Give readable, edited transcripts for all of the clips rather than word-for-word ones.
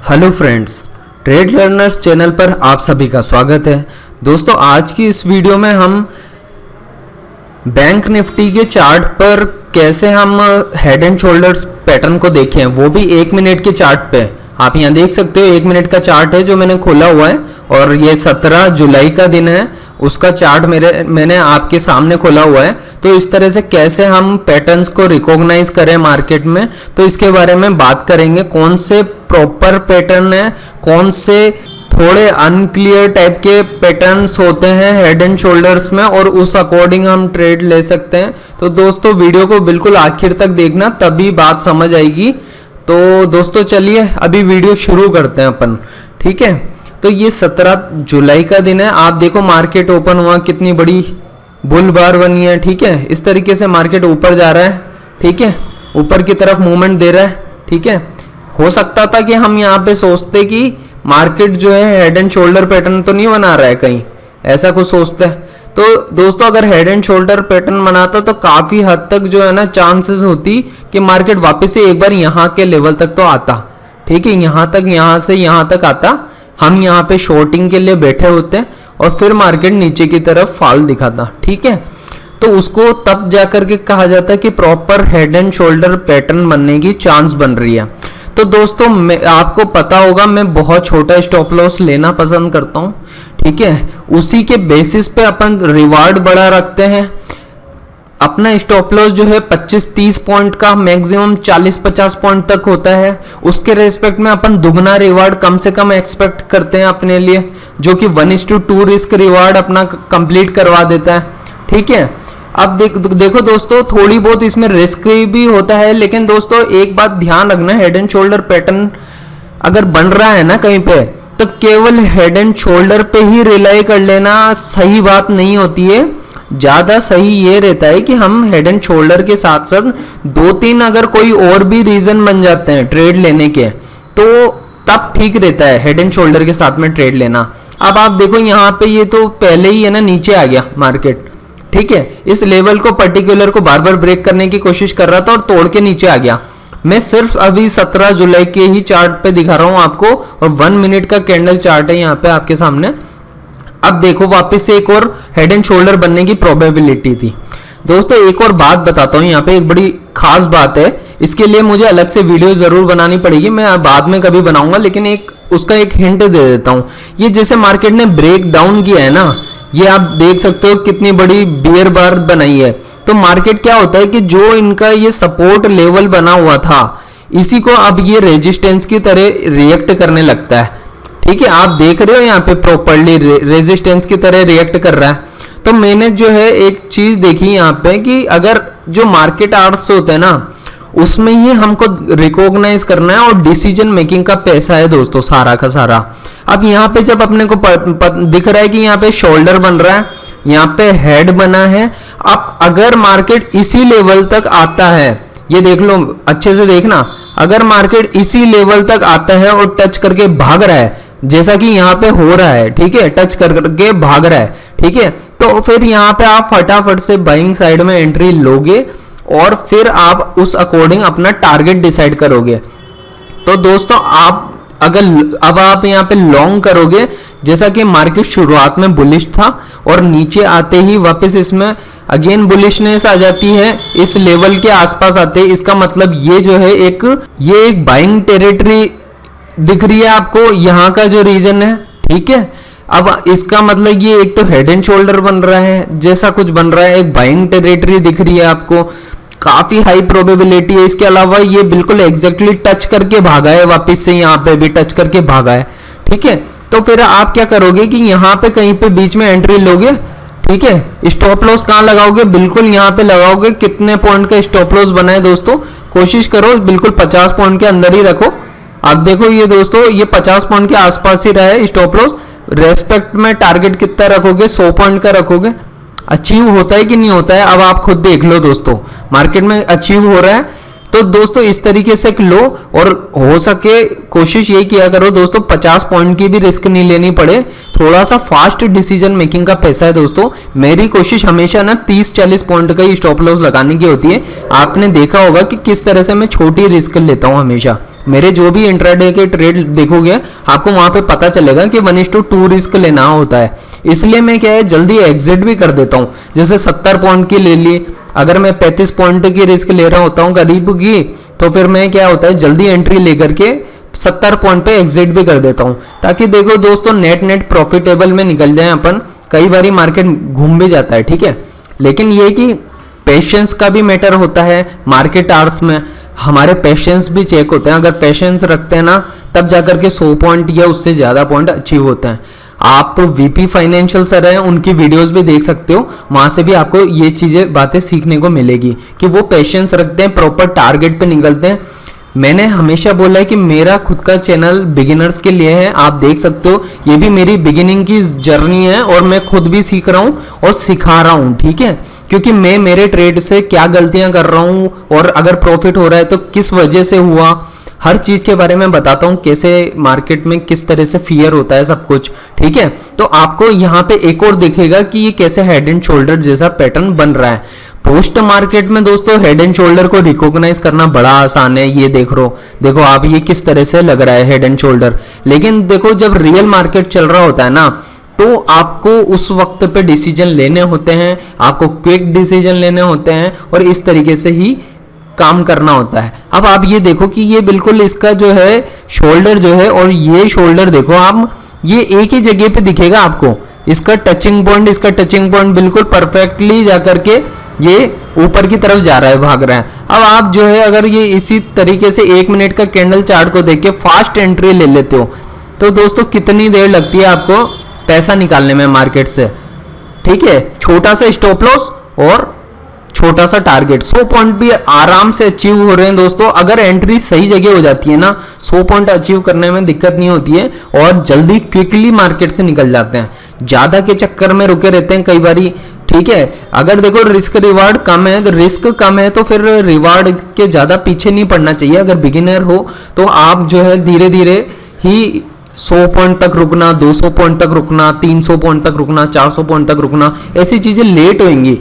Hello friends, trade learners channel पर आप सभी का स्वागत है। दोस्तों, आज की इस वीडियो में हम बैंक निफ्टी के चार्ट पर कैसे हम हेड एंड शोल्डर्स पैटर्न को देखें, वो भी 1 मिनट के चार्ट पे। आप यहाँ देख सकते हो 1 मिनट का चार्ट है जो मैंने खोला हुआ है और ये 17 जुलाई का दिन है, उसका चार्ट मैंने आपके सामने खोला हुआ है। तो इस तरह से कैसे हम पैटर्न्स को रिकॉग्नाइज करें मार्केट में, तो इसके बारे में बात करेंगे। कौन से प्रॉपर पैटर्न है, कौन से थोड़े अनक्लियर टाइप के पैटर्न्स होते हैं हेड एंड शोल्डर्स में, और उस अकॉर्डिंग हम ट्रेड ले सकते हैं। तो दोस्तों, वीडियो को बिल्कुल आखिर तक देखना, तभी बात समझ आएगी। तो दोस्तों चलिए अभी वीडियो शुरू करते हैं अपन, ठीक है। तो ये 17 जुलाई का दिन है। आप देखो मार्केट ओपन हुआ, कितनी बड़ी बुल बार बनी है, ठीक है। इस तरीके से मार्केट ऊपर जा रहा है, ठीक है, ऊपर की तरफ मूवमेंट दे रहा है, ठीक है। हो सकता था कि हम यहाँ पे सोचते कि मार्केट जो है हेड एंड शोल्डर पैटर्न तो नहीं बना रहा है कहीं, ऐसा कुछ सोचते हैं। तो दोस्तों, अगर हेड एंड शोल्डर पैटर्न बनाता तो काफी हद तक जो है ना चांसेस होती कि मार्केट वापस से एक बार यहाँ के लेवल तक तो आता, ठीक है। यहाँ तक, यहाँ से यहाँ तक आता, हम यहाँ पे शॉर्टिंग के लिए बैठे होते और फिर मार्केट नीचे की तरफ फॉल दिखाता, ठीक है। तो उसको तब जाकर के कहा जाता है कि proper head and shoulder pattern बनने की चांस बन रही है। तो दोस्तों, आपको पता होगा मैं बहुत छोटा स्टॉप लॉस लेना पसंद करता हूँ, ठीक है। उसी के बेसिस पे अपन रिवार्ड बड़ा रखते हैं। अपना स्टॉप लॉस जो है 25-30 पॉइंट का, मैक्सिमम 40-50 पॉइंट तक होता है। उसके रेस्पेक्ट में अपन दुगना रिवार्ड कम से कम एक्सपेक्ट करते हैं अपने लिए, जो कि 1:2 रिस्क रिवार्ड अपना कंप्लीट करवा देता है, ठीक है। अब देखो दोस्तों, थोड़ी बहुत इसमें रिस्क भी होता है, लेकिन दोस्तों एक बात ध्यान रखना, हेड एंड शोल्डर पैटर्न अगर बन रहा है ना कहीं पे, तो केवल हेड एंड शोल्डर पे ही रिलाई कर लेना सही बात नहीं होती है। ज्यादा सही ये रहता है कि हम हेड एंड शोल्डर के साथ साथ 2-3 अगर कोई और भी रीजन बन जाते हैं ट्रेड लेने के, तो तब ठीक रहता है हेड एंड शोल्डर के साथ में ट्रेड लेना। अब आप देखो यहाँ पे ये तो पहले ही है ना नीचे आ गया मार्केट, ठीक है। इस लेवल को पर्टिकुलर को बार बार ब्रेक करने की कोशिश कर रहा था और तोड़ के नीचे आ गया। मैं सिर्फ अभी 17 जुलाई के ही चार्ट पे दिखा रहा हूं आपको, और 1 मिनट का कैंडल चार्ट है यहाँ पे आपके सामने। अब देखो वापस से एक और हेड एंड शोल्डर बनने की प्रोबेबिलिटी थी। दोस्तों एक और बात बताता हूँ, यहाँ पे एक बड़ी खास बात है, इसके लिए मुझे अलग से वीडियो जरूर बनानी पड़ेगी, मैं बाद में कभी बनाऊंगा, लेकिन उसका एक हिंट दे देता हूँ। ये जैसे मार्केट ने ब्रेक डाउन किया है ना, ये आप देख सकते हो कितनी बड़ी बियर बार बनाई है। तो मार्केट क्या होता है कि जो इनका ये सपोर्ट लेवल बना हुआ था, इसी को अब ये रेजिस्टेंस की तरह रिएक्ट करने लगता है, ठीक है। आप देख रहे हो यहाँ पे प्रॉपर्ली रेजिस्टेंस की तरह रिएक्ट कर रहा है। तो मैंने जो है एक चीज देखी यहाँ पे कि अगर जो मार्केट आवर्स होते हैं ना, उसमें ही हमको रिकॉग्नाइज करना है, और डिसीजन मेकिंग का पैसा है दोस्तों सारा का सारा। अब यहाँ पे जब अपने को दिख रहा है कि यहाँ पे शोल्डर बन रहा है, यहाँ पे हेड बना है, अब अगर मार्केट इसी लेवल तक आता है, ये देख लो अच्छे से देखना, अगर मार्केट इसी लेवल तक आता है और टच करके भाग रहा है, जैसा कि यहाँ पे हो रहा है, ठीक है, टच करके भाग रहा है, ठीक है, तो फिर यहाँ पे आप फटाफट से बाइंग साइड में एंट्री लोगे और फिर आप उस अकॉर्डिंग अपना टारगेट डिसाइड करोगे। तो दोस्तों अब आप यहाँ पे लॉन्ग करोगे, जैसा कि मार्केट शुरुआत में बुलिश था और नीचे आते ही वापस इसमें अगेन बुलिशनेस आ जाती है, इस लेवल के आसपास आते हैं। इसका मतलब ये जो है ये एक बाइंग टेरिटरी दिख रही है आपको, यहाँ का जो रीजन है, ठीक है। अब इसका मतलब ये एक तो हेड एंड शोल्डर बन रहा है, जैसा कुछ बन रहा है, एक बाइंग टेरिटरी दिख रही है आपको, काफी हाई प्रोबेबिलिटी है। इसके अलावा ये बिल्कुल एग्जैक्टली टच करके भागा है, वापस से यहाँ पे भी टच करके भागा है, ठीक है। तो फिर आप क्या करोगे कि यहाँ पे कहीं पे बीच में एंट्री लोगे, ठीक है। स्टॉप लॉस कहाँ लगाओगे, बिल्कुल यहाँ पे लगाओगे। कितने पॉइंट का स्टॉप लॉस बना है दोस्तों, कोशिश करो बिल्कुल 50 पॉइंट के अंदर ही रखो। अब देखो ये दोस्तों, ये 50 पॉइंट के आसपास ही रहा है स्टॉप लॉस। रेस्पेक्ट में टारगेट कितना रखोगे, 100 पॉइंट का रखोगे। अचीव होता है कि नहीं होता है, अब आप खुद देख लो दोस्तों, मार्केट में अचीव हो रहा है। तो दोस्तों इस तरीके से लो, और हो सके कोशिश ये किया करो दोस्तों 50 पॉइंट की भी रिस्क नहीं लेनी पड़े, थोड़ा सा फास्ट डिसीजन मेकिंग का पैसा है दोस्तों। मेरी कोशिश हमेशा ना 30-40 पॉइंट का ही स्टॉप लॉस लगाने की होती है। आपने देखा होगा कि किस तरह से मैं छोटी रिस्क लेता हूं हमेशा, मेरे जो भी इंट्राडे के ट्रेड देखोगे आपको वहां पे पता चलेगा कि 1:2 रिस्क लेना होता है। इसलिए मैं क्या है जल्दी एग्जिट भी कर देता हूँ। जैसे 70 पॉइंट की ले ली, अगर मैं 35 पॉइंट की रिस्क ले रहा होता हूँ करीब की, तो फिर मैं क्या होता है जल्दी एंट्री लेकर के 70 पॉइंट पे एग्जिट भी कर देता हूं, ताकि देखो दोस्तों नेट प्रॉफिटेबल में निकल जाए अपन। कई बारी मार्केट घूम भी जाता है, ठीक है, लेकिन ये कि पेशेंस का भी मैटर होता है मार्केट आवर्स में। हमारे पेशेंस भी चेक होते हैं, अगर पेशेंस रखते हैं ना तब जाकर के 100 पॉइंट या उससे ज्यादा पॉइंट अचीव होता है। आप वीपी फाइनेंशियल सर हैं, उनकी वीडियोस भी देख सकते हो, वहां से भी आपको ये चीजें बातें सीखने को मिलेगी कि वो पेशेंस रखते हैं, प्रॉपर टारगेट पे निकलते हैं। मैंने हमेशा बोला है कि मेरा खुद का चैनल बिगिनर्स के लिए है, आप देख सकते हो ये भी मेरी बिगिनिंग की जर्नी है और मैं खुद भी सीख रहा हूं और सिखा रहा हूं, ठीक है, क्योंकि मैं मेरे ट्रेड से क्या गलतियां कर रहा हूं और अगर प्रॉफिट हो रहा है तो किस वजह से हुआ, हर चीज के बारे में बताता हूं, कैसे मार्केट में किस तरह से फियर होता है सब कुछ, ठीक है। तो आपको यहाँ पे एक और दिखेगा कि ये कैसे हेड एंड शोल्डर जैसा पैटर्न बन रहा है। पोस्ट मार्केट में दोस्तों हेड एंड शोल्डर को रिकॉग्नाइज करना बड़ा आसान है, ये देखो आप ये किस तरह से लग रहा है हेड एंड शोल्डर। लेकिन देखो जब रियल मार्केट चल रहा होता है ना, तो आपको उस वक्त पे डिसीजन लेने होते हैं, आपको क्विक डिसीजन लेने होते हैं और इस तरीके से ही काम करना होता है। अब आप ये देखो कि ये बिल्कुल इसका जो है शोल्डर जो है और ये शोल्डर देखो आप, ये एक ही जगह पे दिखेगा आपको, इसका टचिंग पॉइंट बिल्कुल परफेक्टली जाकर के ये ऊपर की तरफ जा रहा है, भाग रहा है। अब आप जो है अगर ये इसी तरीके से 1 मिनट का कैंडल चार्ट को देख के फास्ट एंट्री ले लेते हो तो दोस्तों कितनी देर लगती है आपको पैसा निकालने में मार्केट से, ठीक है। छोटा सा स्टॉप लॉस और छोटा सा टारगेट, 100 पॉइंट भी आराम से अचीव हो रहे हैं दोस्तों। अगर एंट्री सही जगह हो जाती है ना, 100 पॉइंट अचीव करने में दिक्कत नहीं होती है और जल्दी क्विकली मार्केट से निकल जाते हैं। ज्यादा के चक्कर में रुके रहते हैं कई बारी, ठीक है। अगर देखो रिस्क रिवार्ड कम है तो फिर रिवार्ड के ज्यादा पीछे नहीं पड़ना चाहिए। अगर बिगिनर हो तो आप जो है धीरे धीरे ही 100 पॉइंट तक रुकना, 200 पॉइंट तक रुकना, 300 पॉइंट तक रुकना, 400 पॉइंट तक रुकना, ऐसी चीजें लेट होंगी,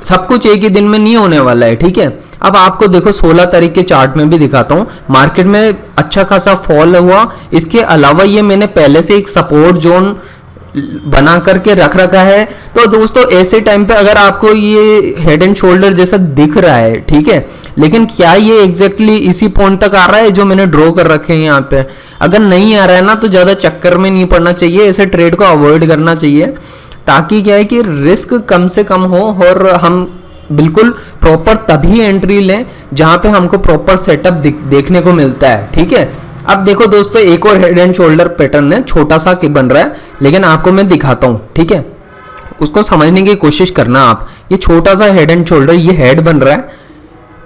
सब कुछ एक ही दिन में नहीं होने वाला है, ठीक है। अब आपको देखो 16 तारीख के चार्ट में भी दिखाता हूं, मार्केट में अच्छा खासा फॉल हुआ। इसके अलावा ये मैंने पहले से एक सपोर्ट जोन बना करके रख रखा है। तो दोस्तों ऐसे टाइम पे अगर आपको ये हेड एंड शोल्डर जैसा दिख रहा है, ठीक है, लेकिन क्या ये एग्जैक्टली इसी पॉइंट तक आ रहा है जो मैंने ड्रॉ कर रखे हैं यहाँ पे, अगर नहीं आ रहा है ना तो ज्यादा चक्कर में नहीं पड़ना चाहिए, ऐसे ट्रेड को अवॉइड करना चाहिए, ताकि क्या है कि रिस्क कम से कम हो और हम बिल्कुल प्रॉपर तभी एंट्री लें जहां पे हमको प्रॉपर सेटअप देखने को मिलता है, ठीक है। अब देखो दोस्तों एक और हेड एंड शोल्डर पैटर्न है, छोटा सा बन रहा है, लेकिन आपको मैं दिखाता हूं, ठीक है, उसको समझने की कोशिश करना आप। ये छोटा सा हेड एंड शोल्डर, ये हेड बन रहा है,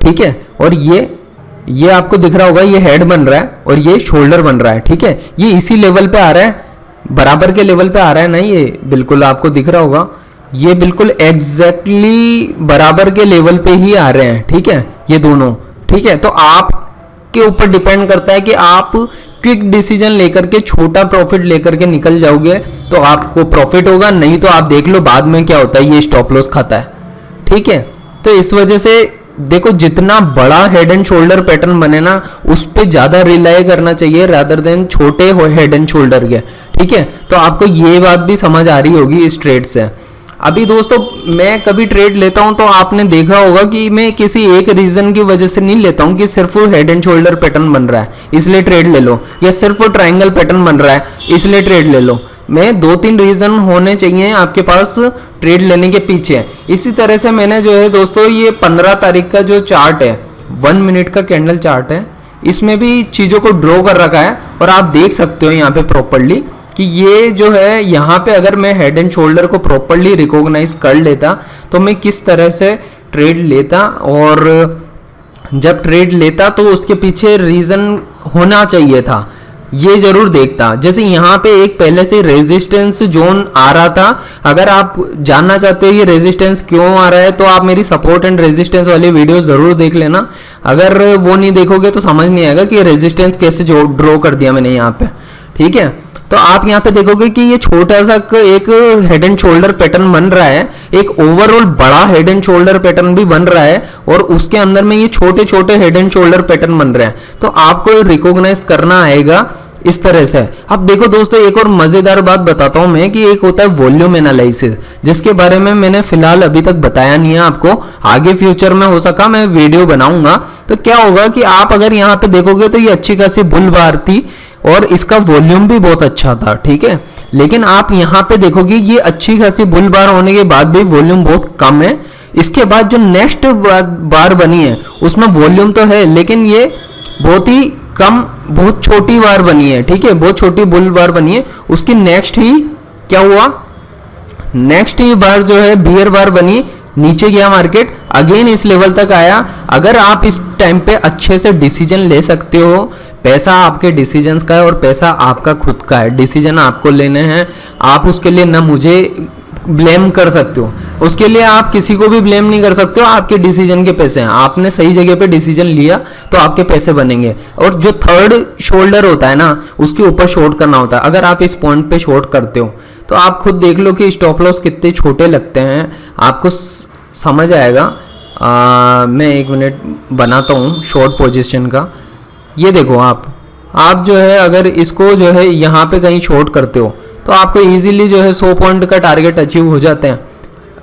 ठीक है, और ये आपको दिख रहा होगा, ये हेड बन रहा है और ये शोल्डर बन रहा है, ठीक है। ये इसी लेवल पे आ रहा है, बराबर के लेवल पे आ रहा है ना, ये बिल्कुल आपको दिख रहा होगा, ये बिल्कुल एग्जैक्टली बराबर के लेवल पे ही आ रहे हैं, ठीक है, ये दोनों, ठीक है। तो आपके ऊपर डिपेंड करता है कि आप क्विक डिसीजन लेकर के छोटा प्रॉफिट लेकर के निकल जाओगे तो आपको प्रॉफिट होगा, नहीं तो आप देख लो बाद में क्या होता है, ये स्टॉप लॉस खाता है, ठीक है। तो इस वजह से देखो जितना बड़ा हेड एंड शोल्डर पैटर्न बने ना उस पे ज्यादा रिलाई करना चाहिए रादर देन छोटे हेड एंड शोल्डर के, ठीक है। तो आपको ये बात भी समझ आ रही होगी इस ट्रेड से। अभी दोस्तों मैं कभी ट्रेड लेता हूं तो आपने देखा होगा कि मैं किसी एक रीजन की वजह से नहीं लेता हूं कि सिर्फ हेड एंड शोल्डर पैटर्न बन रहा है इसलिए ट्रेड ले लो, या सिर्फ ट्रायंगल पैटर्न बन रहा है इसलिए ट्रेड ले लो। मैं 2-3 रीजन होने चाहिए आपके पास ट्रेड लेने के पीछे। इसी तरह से मैंने जो है दोस्तों ये 15 तारीख का जो चार्ट है, 1 मिनट का कैंडल चार्ट है, इसमें भी चीजों को ड्रॉ कर रखा है और आप देख सकते हो यहाँ पे प्रॉपरली कि ये जो है यहाँ पे अगर मैं हेड एंड शोल्डर को प्रॉपरली रिकॉग्नाइज कर लेता तो मैं किस तरह से ट्रेड लेता, और जब ट्रेड लेता तो उसके पीछे रीजन होना चाहिए था, ये जरूर देखता। जैसे यहाँ पे एक पहले से रेजिस्टेंस जोन आ रहा था, अगर आप जानना चाहते हो ये रेजिस्टेंस क्यों आ रहा है तो आप मेरी सपोर्ट एंड रेजिस्टेंस वाली वीडियो जरूर देख लेना। अगर वो नहीं देखोगे तो समझ नहीं आएगा कि रेजिस्टेंस कैसे ड्रॉ कर दिया मैंने यहाँ पे, ठीक है। तो आप यहाँ पे देखोगे कि ये छोटा सा एक हेड एंड शोल्डर पैटर्न बन रहा है, एक ओवरऑल बड़ा हेड एंड शोल्डर पैटर्न भी बन रहा है, और उसके अंदर में ये छोटे छोटे हेड एंड शोल्डर पैटर्न बन रहे हैं। तो आपको रिकॉग्नाइज करना आएगा इस तरह से। अब देखो दोस्तों, एक और मजेदार बात बताता हूं मैं कि एक होता है वॉल्यूम एनालिसिस, जिसके बारे में मैंने फिलहाल अभी तक बताया नहीं है आपको। आगे फ्यूचर में हो सका मैं वीडियो बनाऊंगा। तो क्या होगा कि आप अगर यहाँ पे देखोगे तो ये अच्छी खासी बुल बार थी और इसका वॉल्यूम भी बहुत अच्छा था, ठीक है। लेकिन आप यहाँ पे देखोगे ये अच्छी खासी बुल बार होने के बाद भी वॉल्यूम बहुत कम है। इसके बाद जो नेक्स्ट बार बनी है उसमें वॉल्यूम तो है, लेकिन ये बहुत ही कम, बहुत छोटी बार बनी है, ठीक है, बहुत छोटी बुल बार बनी है। उसकी नेक्स्ट ही क्या हुआ, नेक्स्ट ही बार जो है बियर बार बनी, नीचे गया मार्केट, अगेन इस लेवल तक आया। अगर आप इस टाइम पे अच्छे से डिसीजन ले सकते हो, पैसा आपके डिसीजंस का है और पैसा आपका खुद का है, डिसीजन आपको लेने हैं। आप उसके लिए ना मुझे ब्लेम कर सकते हो, उसके लिए आप किसी को भी ब्लेम नहीं कर सकते हो। आपके डिसीजन के पैसे हैं, आपने सही जगह पे डिसीजन लिया तो आपके पैसे बनेंगे। और जो थर्ड शोल्डर होता है ना, उसके ऊपर शॉर्ट करना होता है। अगर आप इस पॉइंट पे शॉर्ट करते हो तो आप खुद देख लो कि स्टॉप लॉस कितने छोटे लगते हैं, आपको समझ आएगा। मैं एक मिनट बनाता हूँ शॉर्ट पोजीशन का। ये देखो आप जो है अगर इसको जो है यहाँ पे कहीं शॉर्ट करते हो तो आपको इजीली जो है 100 पॉइंट का टारगेट अचीव हो जाते हैं।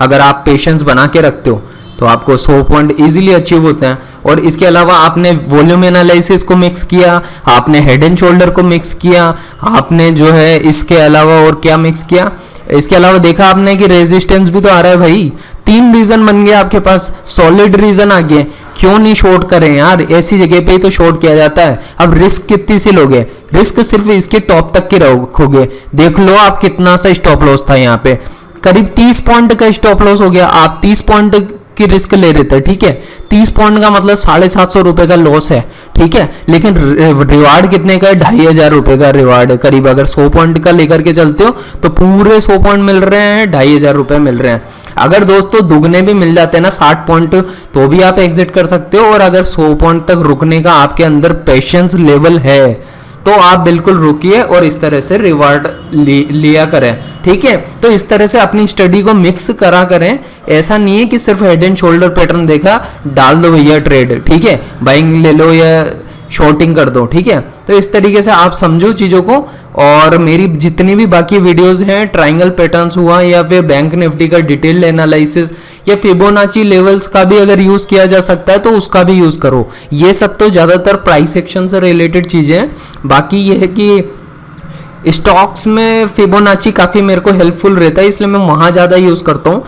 अगर आप पेशेंस बना के रखते हो तो आपको 100 पॉइंट इजीली अचीव होते हैं। और इसके अलावा आपने वॉल्यूम एनालिसिस को मिक्स किया, आपने हेड एंड शोल्डर को मिक्स किया, आपने जो है इसके अलावा और क्या मिक्स किया, इसके अलावा देखा आपने कि रेजिस्टेंस भी तो आ रहा है भाई। 3 रीजन बन गया आपके पास, सॉलिड रीजन आ गए। क्यों नहीं शॉर्ट करें यार, ऐसी जगह पे ही तो शॉर्ट किया जाता है। अब रिस्क कितनी सी लोगे, रिस्क सिर्फ इसके टॉप तक की रखोगे। देख लो आप कितना सा स्टॉप लॉस था, यहाँ पे करीब 30 पॉइंट का स्टॉप लॉस हो गया। आप 30 पॉइंट की रिस्क ले रहे थे, ठीक है। 30 पॉइंट का मतलब 750 रुपए का लॉस है, ठीक है। लेकिन रिवार्ड कितने का है, 2500 रुपए का रिवार्ड है करीब। अगर 100 पॉइंट का लेकर के चलते हो तो पूरे 100 पॉइंट मिल रहे हैं, 2500 रुपए मिल रहे हैं। अगर दोस्तों दुगने भी मिल जाते हैं ना 60 पॉइंट, तो भी आप एग्जिट कर सकते हो। और अगर 100 पॉइंट तक रुकने का आपके अंदर पेशेंस लेवल है तो आप बिल्कुल रुकिए और इस तरह से रिवार्ड लिया करें, ठीक है। तो इस तरह से अपनी स्टडी को मिक्स करा करें। ऐसा नहीं है कि सिर्फ हेड एंड शोल्डर पैटर्न देखा डाल दो भैया ट्रेड, ठीक है, बाइंग ले लो या शॉर्टिंग कर दो, ठीक है। तो इस तरीके से आप समझो चीज़ों को। और मेरी जितनी भी बाकी वीडियोस हैं, ट्रायंगल पैटर्न्स हुआ या फिर बैंक निफ्टी का डिटेल एनालिसिस या फिबोनाची लेवल्स का भी अगर यूज किया जा सकता है तो उसका भी यूज करो। ये सब तो ज्यादातर प्राइस एक्शन से रिलेटेड चीजें हैं। बाकी ये है कि स्टॉक्स में फिबोनाची काफ़ी मेरे को हेल्पफुल रहता है, इसलिए मैं वहाँ ज़्यादा यूज़ करता हूँ।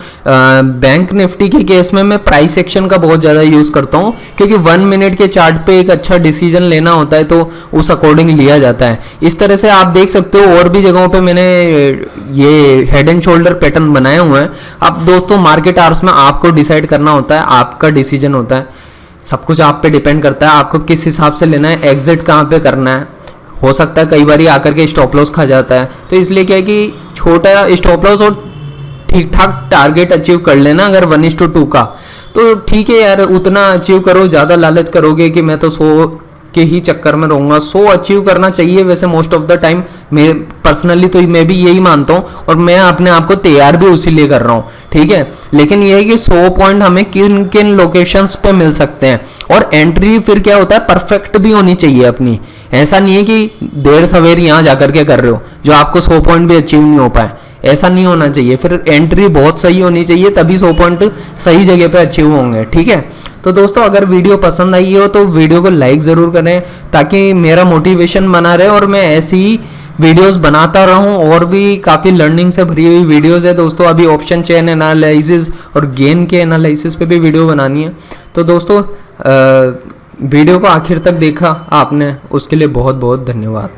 बैंक निफ्टी के केस में मैं प्राइस एक्शन का बहुत ज़्यादा यूज़ करता हूँ, क्योंकि 1 मिनट के चार्ट पे एक अच्छा डिसीजन लेना होता है तो उस अकॉर्डिंग लिया जाता है। इस तरह से आप देख सकते हो और भी जगहों पे मैंने ये हेड एंड शोल्डर पैटर्न बनाए हुए हैं। अब दोस्तों मार्केट आवर्स में आपको डिसाइड करना होता है, आपका डिसीजन होता है, सब कुछ आप पे डिपेंड करता है आपको किस हिसाब से लेना है, एग्जिट कहाँ पे करना है। हो सकता है कई बार आकर के स्टॉप लॉस खा जाता है, तो इसलिए क्या है कि छोटा स्टॉप लॉस और ठीक ठाक टारगेट अचीव कर लेना। अगर 1:2 का तो ठीक है यार, उतना अचीव करो। ज़्यादा लालच करोगे कि मैं तो 100 के ही चक्कर में रहूँगा, 100 अचीव करना चाहिए वैसे मोस्ट ऑफ द टाइम। मैं पर्सनली तो मैं भी यही मानता हूँ और मैं अपने आप को तैयार भी उसी लिए कर रहा हूँ, ठीक है। लेकिन ये है कि 100 पॉइंट हमें किन किन लोकेशंस पे मिल सकते हैं, और एंट्री फिर क्या होता है परफेक्ट भी होनी चाहिए अपनी। ऐसा नहीं है कि देर सवेर यहाँ जाकर के कर रहे हो जो आपको 100 पॉइंट भी अचीव नहीं हो पाए, ऐसा नहीं होना चाहिए। फिर एंट्री बहुत सही होनी चाहिए, तभी 100 पॉइंट सही जगह पे अचीव होंगे, ठीक है। तो दोस्तों अगर वीडियो पसंद आई हो तो वीडियो को लाइक ज़रूर करें, ताकि मेरा मोटिवेशन बना रहे और मैं ऐसी ही वीडियोस बनाता रहूं। और भी काफ़ी लर्निंग से भरी हुई वीडियोस है दोस्तों। अभी ऑप्शन चेन एनालिसिस और गेन के एनालिसिस पे भी वीडियो बनानी है। तो दोस्तों वीडियो को आखिर तक देखा आपने, उसके लिए बहुत बहुत धन्यवाद।